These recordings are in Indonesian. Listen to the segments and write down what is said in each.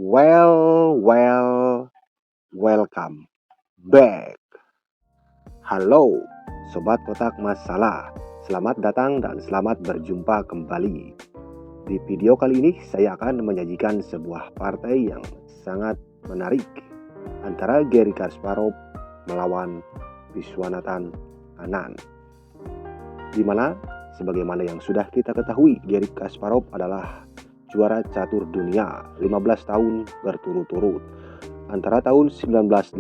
Welcome back. Halo, Sobat Kotak Masalah. Selamat datang dan selamat berjumpa kembali. Di video kali ini saya akan menyajikan sebuah partai yang sangat menarik antara Garry Kasparov melawan Viswanathan Anand. Di mana sebagaimana yang sudah kita ketahui, Garry Kasparov adalah juara catur dunia 15 tahun berturut-turut antara tahun 1985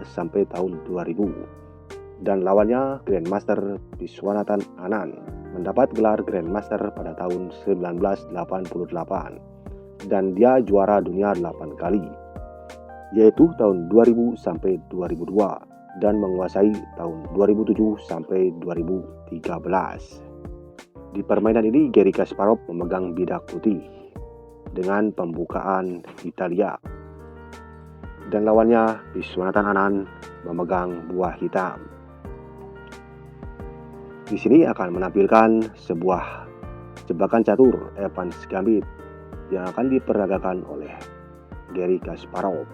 sampai tahun 2000. Dan lawannya Grandmaster Viswanathan Anand mendapat gelar Grandmaster pada tahun 1988 dan dia juara dunia 8 kali, yaitu tahun 2000 sampai 2002 dan menguasai tahun 2007 sampai 2013. Di permainan ini Garry Kasparov memegang bidak putih dengan pembukaan Italia, dan lawannya Viswanathan Anand memegang buah hitam. Di sini akan menampilkan sebuah jebakan catur Evans Gambit yang akan diperagakan oleh Garry Kasparov.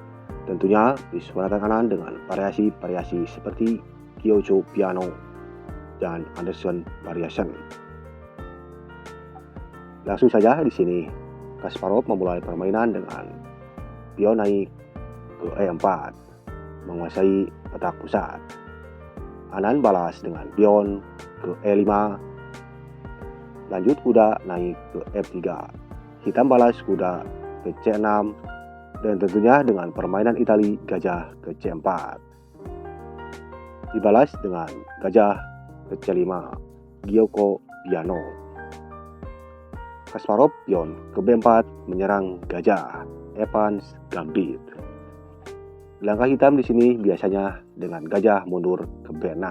Tentunya Viswanathan Anand dengan variasi-variasi seperti Kyocho Piano dan Anderson Variation. Langsung saja di sini Kasparov memulai permainan dengan pion naik ke E4, menguasai petak pusat. Anand balas dengan pion ke E5, lanjut kuda naik ke F3. Hitam balas kuda ke C6, dan tentunya dengan permainan Itali gajah ke C4. Dibalas dengan gajah ke C5, Gyoko Piano. Kasparov pion ke B4 menyerang gajah Evans Gambit. Langkah hitam di sini biasanya dengan gajah mundur ke B6.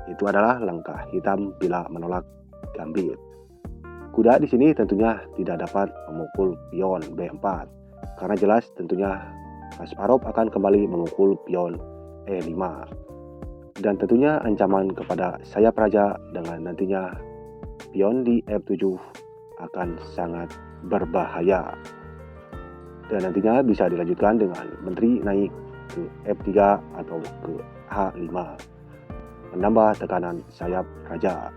Itu adalah langkah hitam bila menolak Gambit. Kuda di sini tentunya tidak dapat memukul pion B4 karena jelas tentunya Kasparov akan kembali memukul pion E5. Dan tentunya ancaman kepada sayap raja dengan nantinya pion di F7 akan sangat berbahaya. Dan nantinya bisa dilanjutkan dengan menteri naik ke F3 atau ke H5, menambah tekanan sayap raja.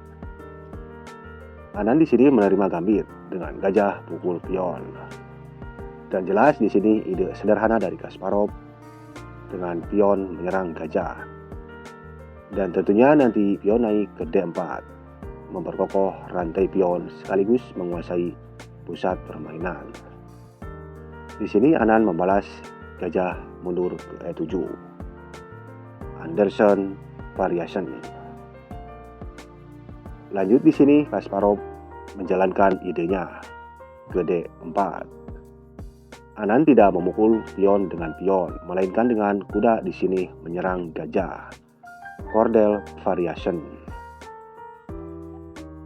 Anand di sini menerima gambit dengan gajah pukul pion. Dan jelas di sini ide sederhana dari Kasparov dengan pion menyerang gajah. Dan tentunya nanti pion naik ke D4, memperkokoh rantai pion sekaligus menguasai pusat permainan. Di sini Anand membalas gajah mundur ke E7, Anderson Variation. Lanjut di sini Kasparov menjalankan idenya ke D4. Anand tidak memukul pion dengan pion, melainkan dengan kuda di sini menyerang gajah, Cordel Variation.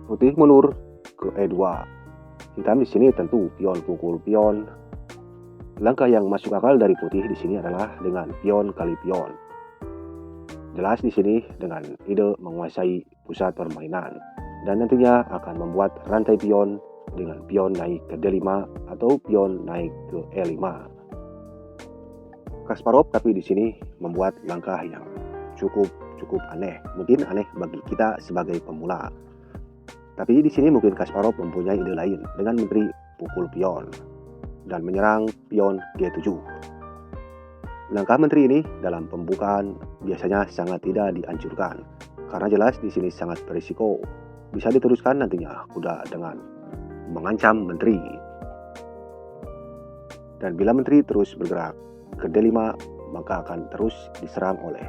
Putih mundur ke E2. Hitam di sini tentu pion pukul pion. Langkah yang masuk akal dari putih di sini adalah dengan pion kali pion. Jelas di sini dengan ide menguasai pusat permainan dan nantinya akan membuat rantai pion dengan pion naik ke D5 atau pion naik ke E5. Kasparov tapi di sini membuat langkah yang cukup aneh. Mungkin aneh bagi kita sebagai pemula. Tapi di sini mungkin Kasparov mempunyai ide lain dengan menteri pukul pion dan menyerang pion G7. Langkah menteri ini dalam pembukaan biasanya sangat tidak dianjurkan karena jelas di sini sangat berisiko. Bisa diteruskan nantinya kuda dengan mengancam menteri. Dan bila menteri terus bergerak ke D5, maka akan terus diserang oleh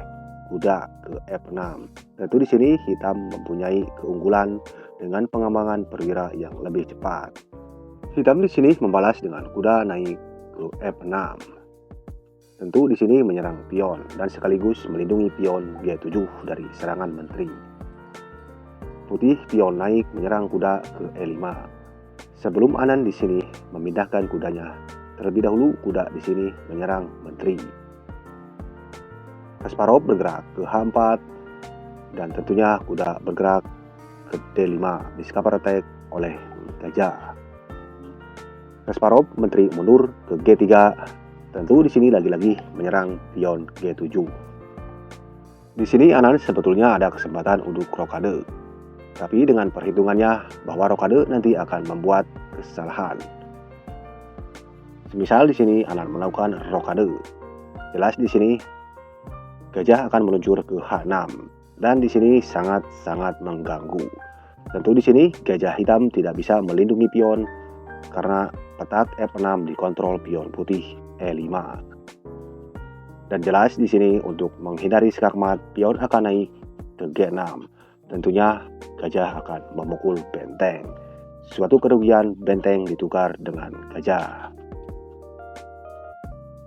kuda ke F6. Tentu di sini hitam mempunyai keunggulan dengan pengembangan perwira yang lebih cepat. Hitam di sini membalas dengan kuda naik ke F6. Tentu di sini menyerang pion dan sekaligus melindungi pion G7 dari serangan menteri. Putih pion naik menyerang kuda ke E5. Sebelum Anand di sini memindahkan kudanya, terlebih dahulu kuda di sini menyerang menteri. Kasparov bergerak ke H4 dan tentunya kuda bergerak ke D5 discover attack oleh gajah. Kasparov menteri mundur ke G3. Tentu di sini lagi-lagi menyerang pion G7. Di sini Anan sebetulnya ada kesempatan untuk rokade, tapi dengan perhitungannya bahwa rokade nanti akan membuat kesalahan. Semisal di sini Anan melakukan rokade, jelas di sini gajah akan meluncur ke H6 dan di sini sangat-sangat mengganggu. Tentu di sini gajah hitam tidak bisa melindungi pion karena petak F6 dikontrol pion putih E5. Dan jelas di sini untuk menghindari skakmat, pion akan naik ke G6. Tentunya gajah akan memukul benteng. Suatu kerugian, benteng ditukar dengan gajah.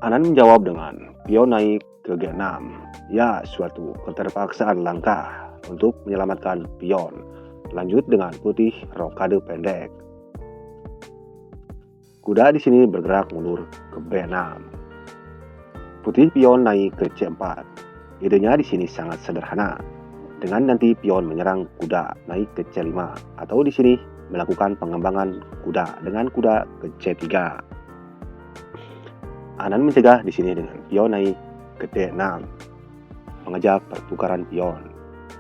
Anan menjawab dengan pion naik ke G6. Ya, suatu keterpaksaan langkah untuk menyelamatkan pion. Lanjut dengan putih rokade pendek. Kuda di sini bergerak mundur ke B6. Putih pion naik ke C4. Idenya di sini sangat sederhana. Dengan nanti pion menyerang kuda naik ke C5 atau di sini melakukan pengembangan kuda dengan kuda ke C3. Anan mencegah di sini dengan pion naik ke D6. Mengejak pertukaran pion.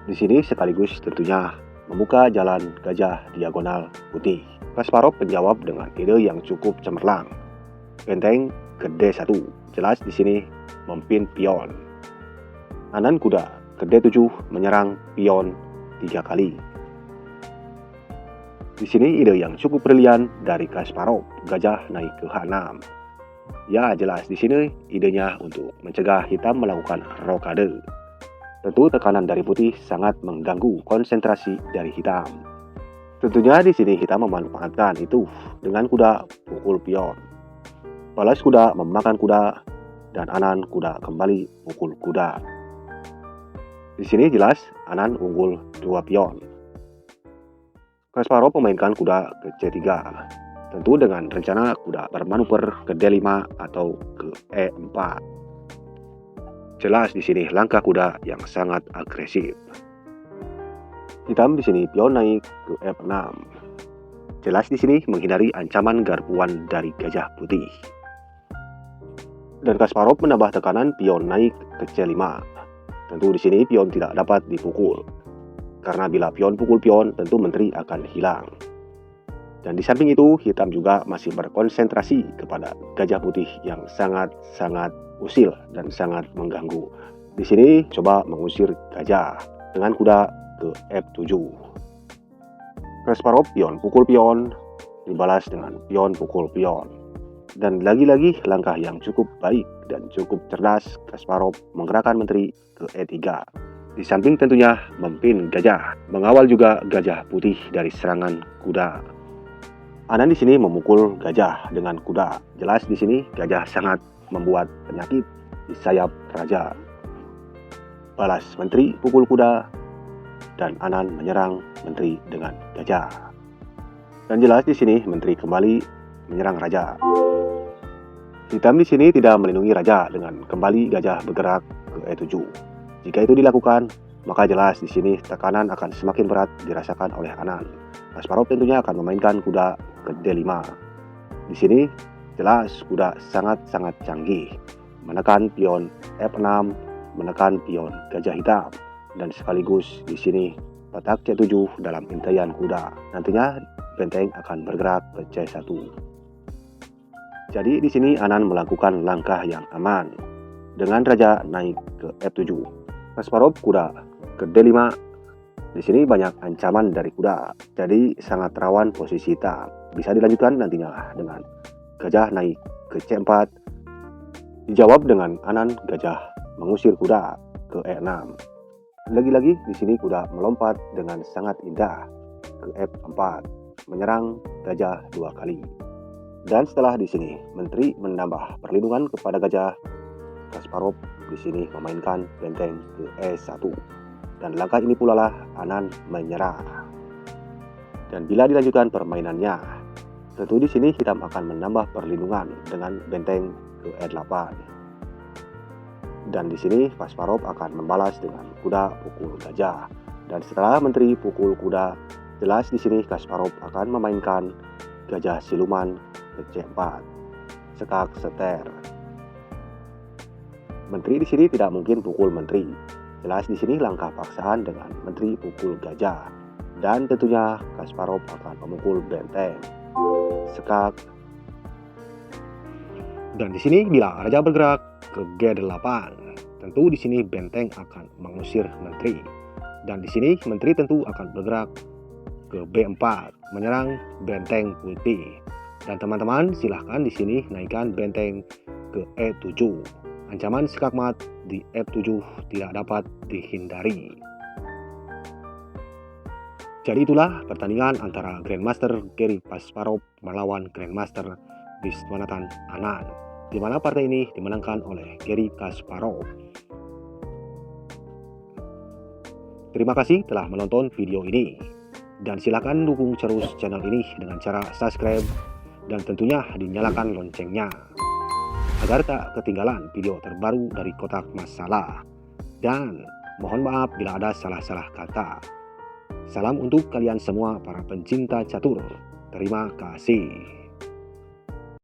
Di sini sekaligus tentunya membuka jalan gajah diagonal putih. Kasparov menjawab dengan ide yang cukup cemerlang. Benteng ke D1. Jelas di sini memimpin pion. Anan kuda ke D7 menyerang pion 3 kali. Di sini ide yang cukup brilian dari Kasparov. Gajah naik ke H6. Ya, jelas di sini idenya untuk mencegah hitam melakukan rokade. Tentu tekanan dari putih sangat mengganggu konsentrasi dari hitam. Tentunya di sini hitam memanfaatkan itu dengan kuda pukul pion. Balas kuda memakan kuda dan Anan kuda kembali pukul kuda. Di sini jelas Anan unggul 2 pion. Kasparov memainkan kuda ke C3. Tentu dengan rencana kuda bermanuver ke D5 atau ke E4. Jelas di sini langkah kuda yang sangat agresif. Hitam di sini pion naik ke F6. Jelas di sini menghindari ancaman garpuan dari gajah putih. Dan Kasparov menambah tekanan pion naik ke C5. Tentu di sini pion tidak dapat dipukul. Karena bila pion pukul pion, tentu menteri akan hilang. Dan di samping itu, hitam juga masih berkonsentrasi kepada gajah putih yang sangat-sangat usil dan sangat mengganggu. Di sini coba mengusir gajah dengan kuda ke F7. Kasparov pion pukul pion dibalas dengan pion pukul pion. Dan lagi-lagi langkah yang cukup baik dan cukup cerdas, Kasparov menggerakkan menteri ke E3. Di samping tentunya memimpin gajah, mengawal juga gajah putih dari serangan kuda. Anan di sini memukul gajah dengan kuda. Jelas di sini gajah sangat membuat penyakit di sayap raja. Balas menteri pukul kuda dan Anan menyerang menteri dengan gajah. Dan jelas di sini menteri kembali menyerang raja. Hitam di sini tidak melindungi raja dengan kembali gajah bergerak ke E7. Jika itu dilakukan, maka jelas di sini tekanan akan semakin berat dirasakan oleh Anan. Kasparov tentunya akan memainkan kuda ke D5. Di sini jelas kuda sangat-sangat canggih, menekan pion F6, menekan pion gajah hitam, dan sekaligus di sini petak C7 dalam intaian kuda. Nantinya benteng akan bergerak ke C1. Jadi di sini Anan melakukan langkah yang aman dengan raja naik ke F7. Kasparov kuda ke D5. Di sini banyak ancaman dari kuda, jadi sangat rawan posisi hitam. Bisa dilanjutkan nantinya dengan gajah naik ke C4. Dijawab dengan Anan gajah mengusir kuda ke E6. Lagi-lagi di sini kuda melompat dengan sangat indah ke F4, menyerang gajah 2 kali. Dan setelah di sini menteri menambah perlindungan kepada gajah, Kasparov di sini memainkan benteng ke E1. Dan langkah ini pula lah Anan menyerah. Dan bila dilanjutkan permainannya, tentu di sini hitam akan menambah perlindungan dengan benteng ke E8. Dan di sini Kasparov akan membalas dengan kuda pukul gajah. Dan setelah menteri pukul kuda, jelas di sini Kasparov akan memainkan gajah siluman ke C4. Skak seter. Menteri di sini tidak mungkin pukul menteri. Jelas di sini langkah paksaan dengan menteri pukul gajah. Dan tentunya Kasparov akan memukul benteng. Skak. Dan di sini bila raja bergerak ke G8, tentu di sini benteng akan mengusir menteri. Dan di sini menteri tentu akan bergerak ke B4, menyerang benteng putih. Dan teman-teman silahkan di sini naikkan benteng ke E7. Ancaman skakmat di F7 tidak dapat dihindari. Jadi itulah pertandingan antara Grandmaster Garry Kasparov melawan Grandmaster Viswanathan Anand, di mana partai ini dimenangkan oleh Garry Kasparov. Terima kasih telah menonton video ini. Dan silakan dukung terus channel ini dengan cara subscribe dan tentunya dinyalakan loncengnya agar tak ketinggalan video terbaru dari Kotak Masalah. Dan mohon maaf bila ada salah-salah kata. Salam untuk kalian semua para pencinta catur. Terima kasih.